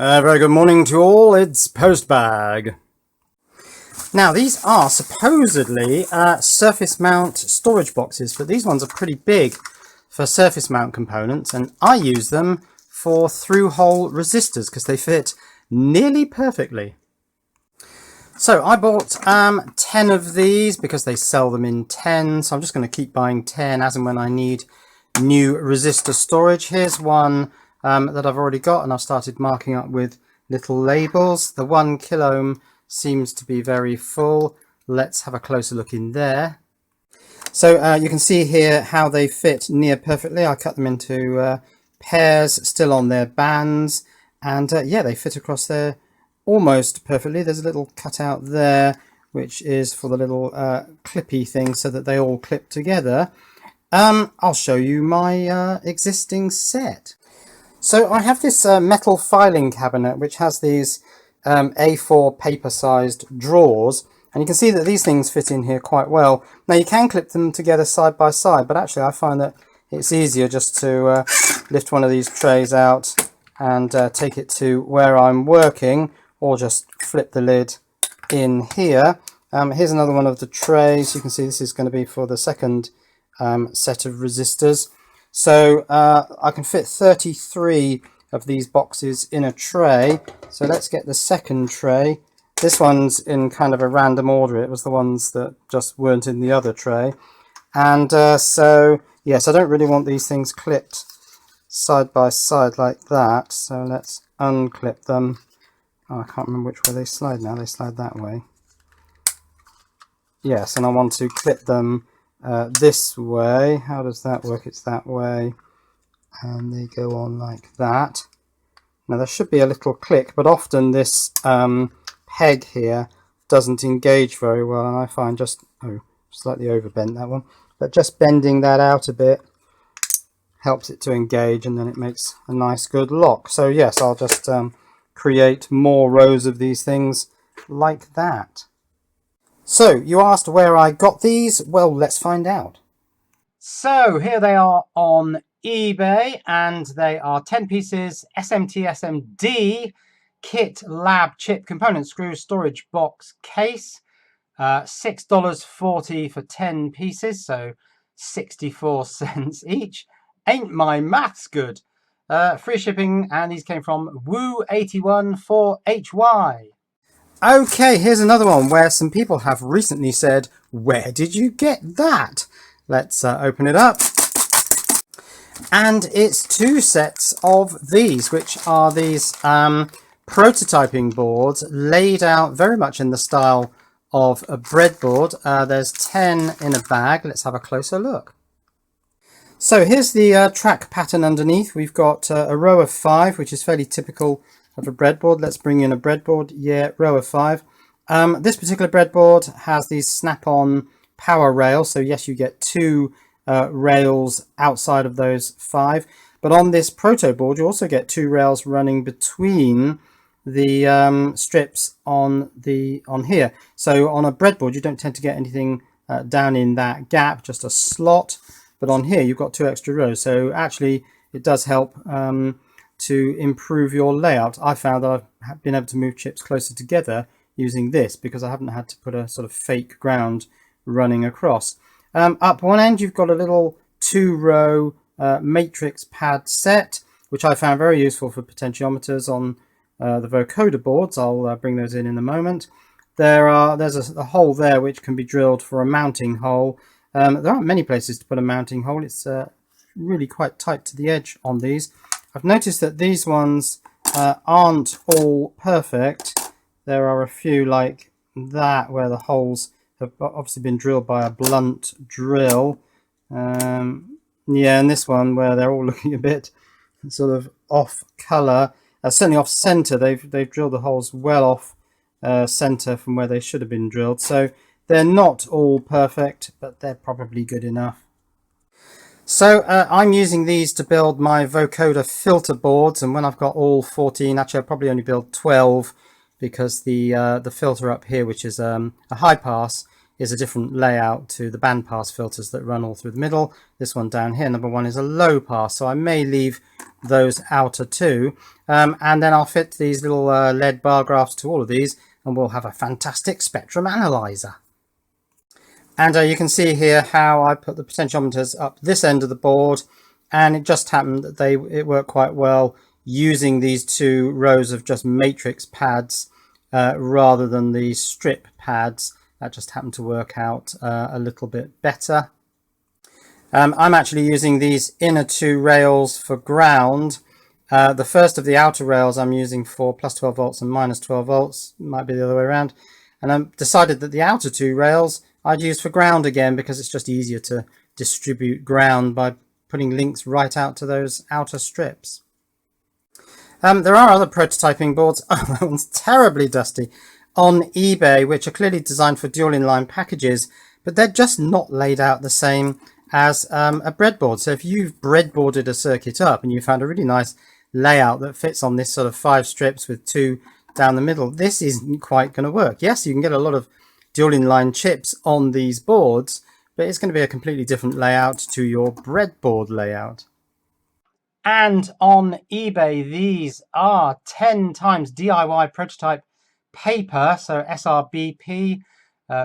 Very good morning to all, it's Postbag. Now these are supposedly surface mount storage boxes, but these ones are pretty big for surface mount components, and I use them for through-hole resistors because they fit nearly perfectly. So I bought 10 of these because they sell them in 10, so I'm just going to keep buying 10 as and when I need new resistor storage. Here's one that I've already got, and I've started marking up with little labels. The 1 kilo ohm seems to be very full. Let's have a closer look in there. So you can see here how they fit near perfectly. I cut them into pairs still on their bands, and yeah, they fit across there almost perfectly. There's a little cutout there which is for the little clippy thing so that they all clip together. I'll show you my existing set. So I have this metal filing cabinet which has these A4 paper sized drawers, and you can see that these things fit in here quite well. Now you can clip them together side by side, but actually I find that it's easier just to lift one of these trays out and take it to where I'm working, or just flip the lid in here. Here's another one of the trays. You can see this is going to be for the second set of resistors. So I can fit 33 of these boxes in a tray. So let's get the second tray. This one's in kind of a random order. It was the ones that just weren't in the other tray. And so yes, I don't really want these things clipped side by side like that. So let's unclip them. Oh, I can't remember which way they slide now. They slide that way. Yes, and I want to clip them this way. How does that work? It's that way, and they go on like that. Now there should be a little click, but often this peg here doesn't engage very well, and I find just slightly overbent that one, but just bending that out a bit helps it to engage, and then it makes a nice good lock. So yes, I'll just create more rows of these things like that. So you asked where I got these. Well, let's find out. So here they are on eBay, and they are 10 pieces SMT SMD kit lab chip component screw storage box case. $6.40 for 10 pieces, so 64 cents each. Ain't my maths good? Free shipping, and these came from Woo81 4HY. Okay, here's another one where some people have recently said, where did you get that? Let's open it up. And it's 2 sets of these, which are these prototyping boards laid out very much in the style of a breadboard. There's 10 in a bag. Let's have a closer look. So here's the track pattern underneath. We've got a row of 5, which is fairly typical of a breadboard. Let's bring in a breadboard. Yeah, row of 5. This particular breadboard has these snap-on power rails. So yes, you get 2 rails outside of those 5. But on this proto board, you also get 2 rails running between the strips on here. So on a breadboard, you don't tend to get anything down in that gap, just a slot. But on here, you've got 2 extra rows. So actually, it does help to improve your layout. I found that I've been able to move chips closer together using this because I haven't had to put a sort of fake ground running across. Up one end, you've got a little 2-row matrix pad set, which I found very useful for potentiometers on the vocoder boards. I'll bring those in a moment. There's a hole there which can be drilled for a mounting hole. There aren't many places to put a mounting hole. It's really quite tight to the edge on these. I've noticed that these ones aren't all perfect. There are a few like that where the holes have obviously been drilled by a blunt drill. Yeah, and this one where they're all looking a bit sort of off colour, certainly off centre. They've drilled the holes well off centre from where they should have been drilled. So they're not all perfect, but they're probably good enough. So I'm using these to build my vocoder filter boards, and when I've got all 14, actually I'll probably only build 12 because the filter up here, which is a high pass, is a different layout to the bandpass filters that run all through the middle. This one down here, number 1, is a low pass, so I may leave those outer two, and then I'll fit these little LED bar graphs to all of these, and we'll have a fantastic spectrum analyzer. And you can see here how I put the potentiometers up this end of the board, and it just happened that it worked quite well using these 2 rows of just matrix pads rather than the strip pads. That just happened to work out a little bit better. I'm actually using these inner 2 rails for ground. The first of the outer rails I'm using for plus 12 volts and minus 12 volts. It might be the other way around. And I decided that the outer 2 rails I'd use for ground again, because it's just easier to distribute ground by putting links right out to those outer strips. There are other prototyping boards, oh, that one's terribly dusty, on eBay, which are clearly designed for dual inline packages, but they're just not laid out the same as a breadboard. So if you've breadboarded a circuit up and you found a really nice layout that fits on this sort of 5 strips with 2 down the middle, this isn't quite going to work. Yes, you can get a lot of dual inline chips on these boards, but it's going to be a completely different layout to your breadboard layout. And on eBay, these are 10 times DIY prototype paper, so SRBP,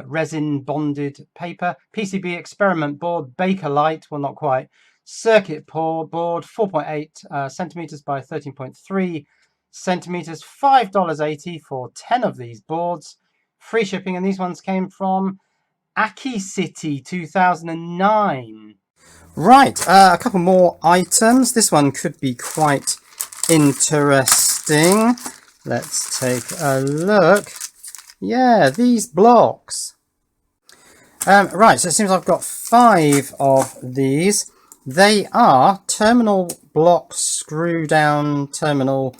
resin bonded paper, PCB experiment board, Bakelite, well not quite, circuit board, 4.8 centimeters by 13.3 centimeters, $5.80 for 10 of these boards, free shipping, and these ones came from Aki City 2009. Right, a couple more items. This one could be quite interesting. Let's take a look. Yeah, these blocks. Right, so it seems I've got 5 of these. They are terminal block screw down terminal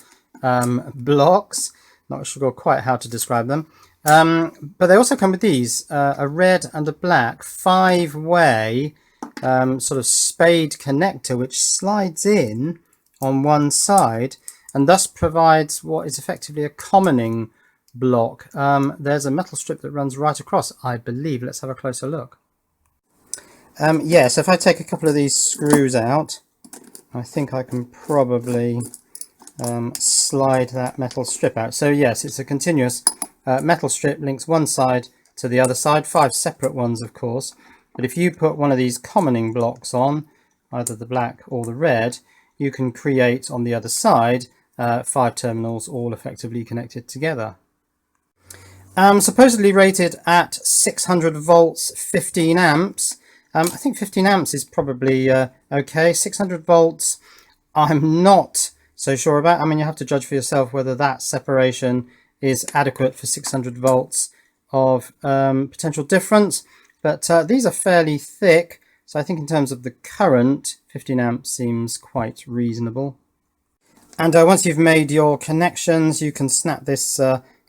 blocks. Not sure quite how to describe them. But they also come with these, a red and a black 5-way sort of spade connector, which slides in on one side and thus provides what is effectively a commoning block. There's a metal strip that runs right across, I believe. Let's have a closer look. Yeah, so if I take a couple of these screws out, I think I can probably slide that metal strip out. So yes, it's a continuous metal strip, links one side to the other side, 5 separate ones of course. But if you put one of these commoning blocks on, either the black or the red, you can create on the other side 5 terminals all effectively connected together. Supposedly rated at 600 volts, 15 amps. I think 15 amps is probably okay. 600 volts, I'm not so sure about. I mean, you have to judge for yourself whether that separation is adequate for 600 volts of potential difference. But these are fairly thick, so I think in terms of the current, 15 amps seems quite reasonable. And once you've made your connections, you can snap this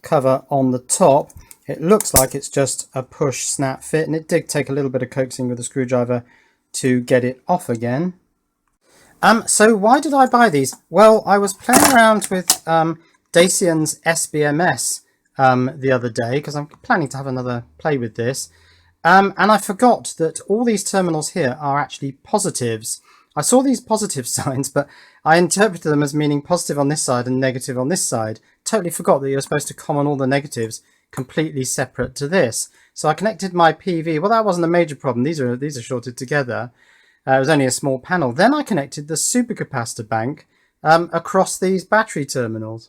cover on the top. It looks like it's just a push snap fit, and it did take a little bit of coaxing with a screwdriver to get it off again. So why did I buy these? Well, I was playing around with Dacian's SBMS the other day, because I'm planning to have another play with this. And I forgot that all these terminals here are actually positives. I saw these positive signs, but I interpreted them as meaning positive on this side and negative on this side. Totally forgot that you're supposed to common all the negatives completely separate to this. So I connected my PV. Well, that wasn't a major problem. These are shorted together. It was only a small panel. Then I connected the supercapacitor bank across these battery terminals.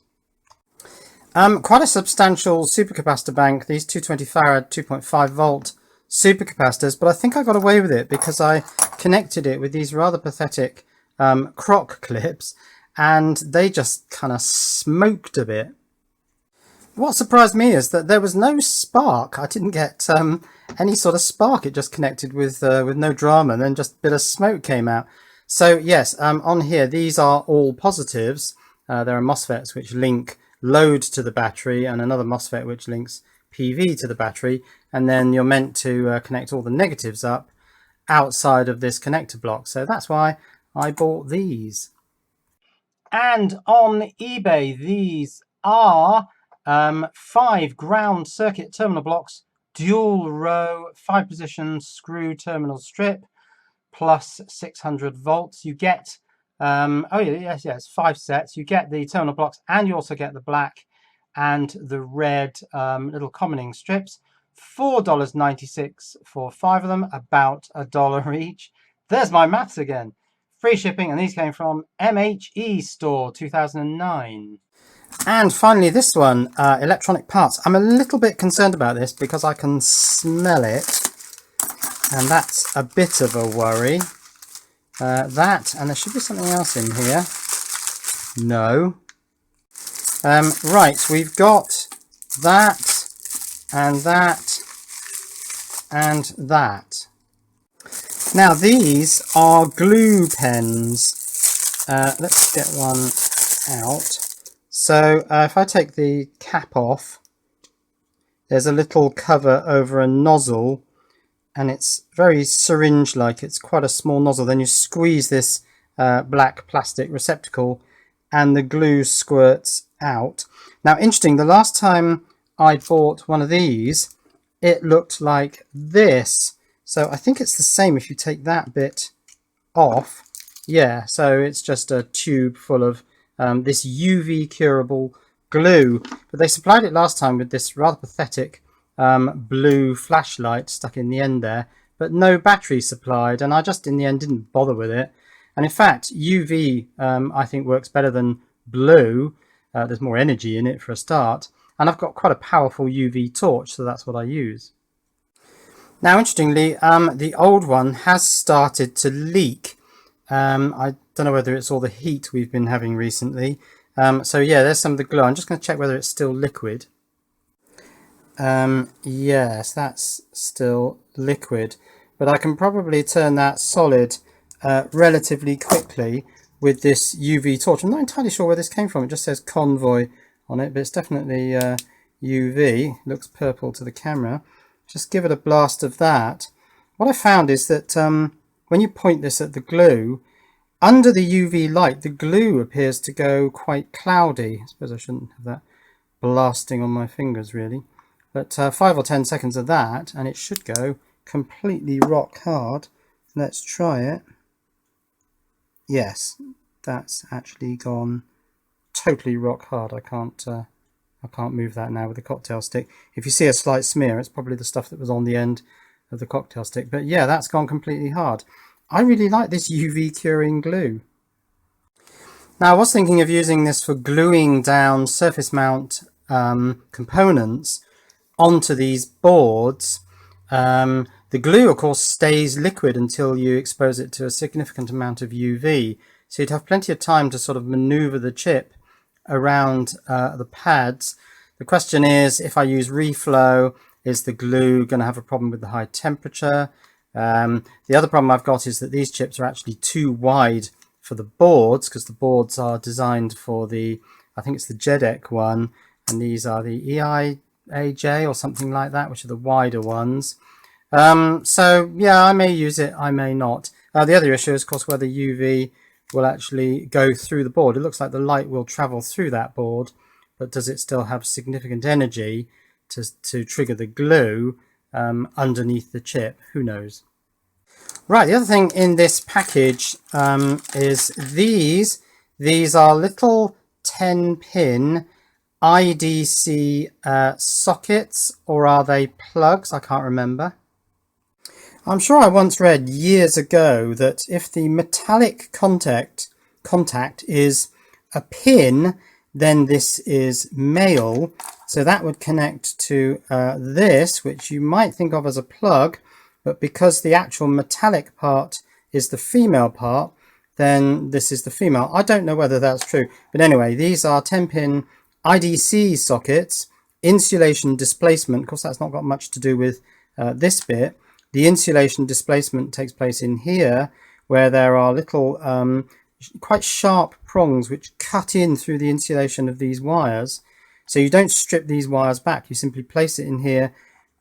Quite a substantial supercapacitor bank. These 220 farad, 2.5 volt supercapacitors, but I think I got away with it because I connected it with these rather pathetic croc clips, and they just kind of smoked a bit. What surprised me is that there was no spark. I didn't get any sort of spark. It just connected with no drama, and then just a bit of smoke came out. So yes, on here, these are all positives. There are MOSFETs which link load to the battery, and another MOSFET which links PV to the battery, and then you're meant to connect all the negatives up outside of this connector block. So that's why I bought these. And on eBay, these are 5 ground circuit terminal blocks, dual row 5-position screw terminal strip plus 600 volts. You get oh yeah, yes, 5 sets. You get the terminal blocks, and you also get the black and the red little commoning strips. $4.96 for 5 of them, about $1 each. There's my maths again. Free shipping, and these came from MHE Store 2009. And finally, this one, electronic parts. I'm a little bit concerned about this because I can smell it, and that's a bit of a worry. That, and there should be something else in here. No. Right, we've got that, and that, and that. Now, these are glue pens. Let's get one out. So if I take the cap off, there's a little cover over a nozzle, and it's very syringe-like. It's quite a small nozzle. Then you squeeze this black plastic receptacle, and the glue squirts out. Now, interesting, the last time I bought one of these, it looked like this. So I think it's the same if you take that bit off. Yeah, so it's just a tube full of this UV curable glue. But they supplied it last time with this rather pathetic blue flashlight stuck in the end there, but no battery supplied, and I just in the end didn't bother with it. And in fact, UV I think works better than blue. There's more energy in it for a start, and I've got quite a powerful UV torch, so that's what I use. Now, interestingly, the old one has started to leak. I don't know whether it's all the heat we've been having recently. So yeah, there's some of the glue. I'm just going to check whether it's still liquid. Yes, that's still liquid, but I can probably turn that solid relatively quickly with this UV torch. I'm not entirely sure where this came from. It just says Convoy on it, but it's definitely UV. It looks purple to the camera. Just give it a blast of that. What I found is that when you point this at the glue, under the UV light, the glue appears to go quite cloudy. I suppose I shouldn't have that blasting on my fingers, really. But 5 or 10 seconds of that, and it should go completely rock hard. Let's try it. Yes, that's actually gone totally rock hard. I can't move that now with the cocktail stick. If you see a slight smear, it's probably the stuff that was on the end of the cocktail stick. But yeah, that's gone completely hard. I really like this UV curing glue. Now, I was thinking of using this for gluing down surface mount components onto these boards. The glue, of course, stays liquid until you expose it to a significant amount of UV. So you'd have plenty of time to sort of maneuver the chip around the pads. The question is, if I use reflow, is the glue going to have a problem with the high temperature? The other problem I've got is that these chips are actually too wide for the boards, because the boards are designed for the, I think it's the JEDEC one, and these are the EIAJ or something like that, which are the wider ones. So yeah, I may use it, I may not. The other issue is, of course, whether UV will actually go through the board. It looks like the light will travel through that board, but does it still have significant energy to trigger the glue underneath the chip? Who knows? Right, the other thing in this package is these. These are little 10-pin IDC sockets, or are they plugs? I can't remember. I'm sure I once read years ago that if the metallic contact is a pin, then this is male. So that would connect to this, which you might think of as a plug, but because the actual metallic part is the female part, then this is the female. I don't know whether that's true, but anyway, these are 10-pin IDC sockets, insulation displacement. Of course, that's not got much to do with this bit. The insulation displacement takes place in here, where there are little quite sharp prongs which cut in through the insulation of these wires. So you don't strip these wires back, you simply place it in here,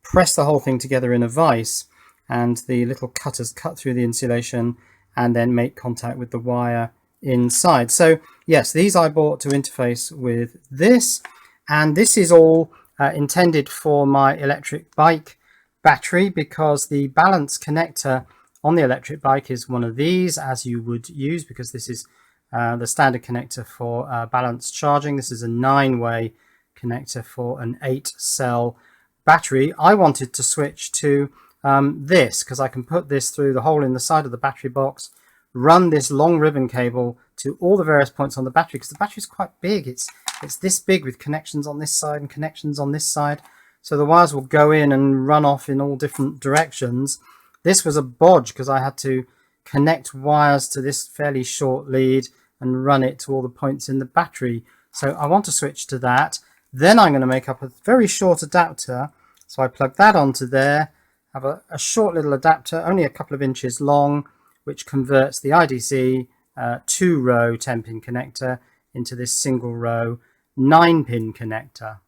press the whole thing together in a vise, and the little cutters cut through the insulation and then make contact with the wire inside. So yes, these I bought to interface with this, and this is all intended for my electric bike. battery, because the balance connector on the electric bike is one of these, as you would use, because this is the standard connector for balance charging. This is a 9-way connector for an 8-cell battery. I wanted to switch to this, because I can put this through the hole in the side of the battery box, run this long ribbon cable to all the various points on the battery, because the battery is quite big. It's this big, with connections on this side and connections on this side. So the wires will go in and run off in all different directions. This was a bodge, because I had to connect wires to this fairly short lead and run it to all the points in the battery. So I want to switch to that. Then I'm going to make up a very short adapter. So I plug that onto there, have a short little adapter, only a couple of inches long, which converts the IDC 2-row 10-pin connector into this single row 9-pin connector.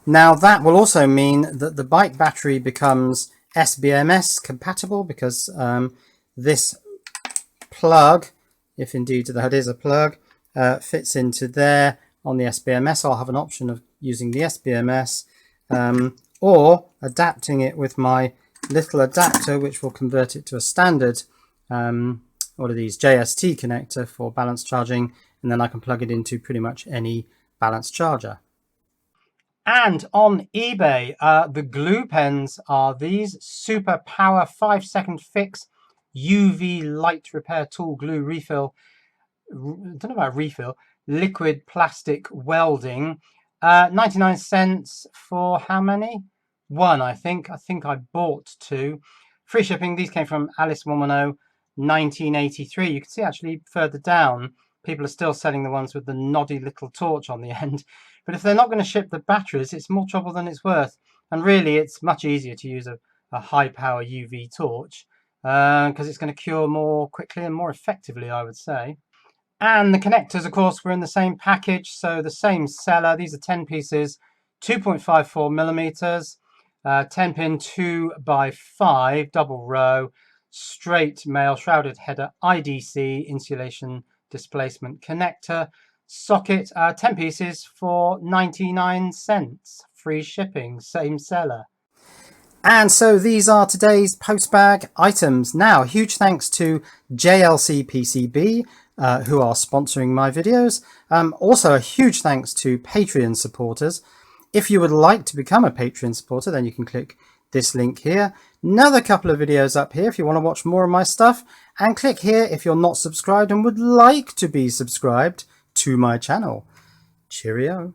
Now that will also mean that the bike battery becomes SBMS compatible, because this plug, if indeed that is a plug, fits into there on the SBMS. I'll have an option of using the SBMS or adapting it with my little adapter, which will convert it to a standard what are these, JST connector for balance charging, and then I can plug it into pretty much any balance charger. And on eBay, the glue pens are these Super Power 5-second fix UV light repair tool glue refill. I don't know about refill. Liquid plastic welding. 99 cents for how many? One, I think. I think I bought 2. Free shipping. These came from Alice 110, 1983. You can see actually further down, people are still selling the ones with the noddy little torch on the end. But if they're not going to ship the batteries, it's more trouble than it's worth. And really, it's much easier to use a high power UV torch, because it's going to cure more quickly and more effectively, I would say. And the connectors, of course, were in the same package, so the same seller. These are 10 pieces, 2.54 millimeters, 10-pin 2x5 double row, straight male shrouded header IDC insulation displacement connector socket, 10 pieces for 99 cents. Free shipping, same seller. And so these are today's Postbag items. Now, huge thanks to JLC PCB, who are sponsoring my videos. Also, a huge thanks to Patreon supporters. If you would like to become a Patreon supporter, then you can click this link here. Another couple of videos up here if you want to watch more of my stuff. And click here if you're not subscribed and would like to be subscribed to my channel. Cheerio.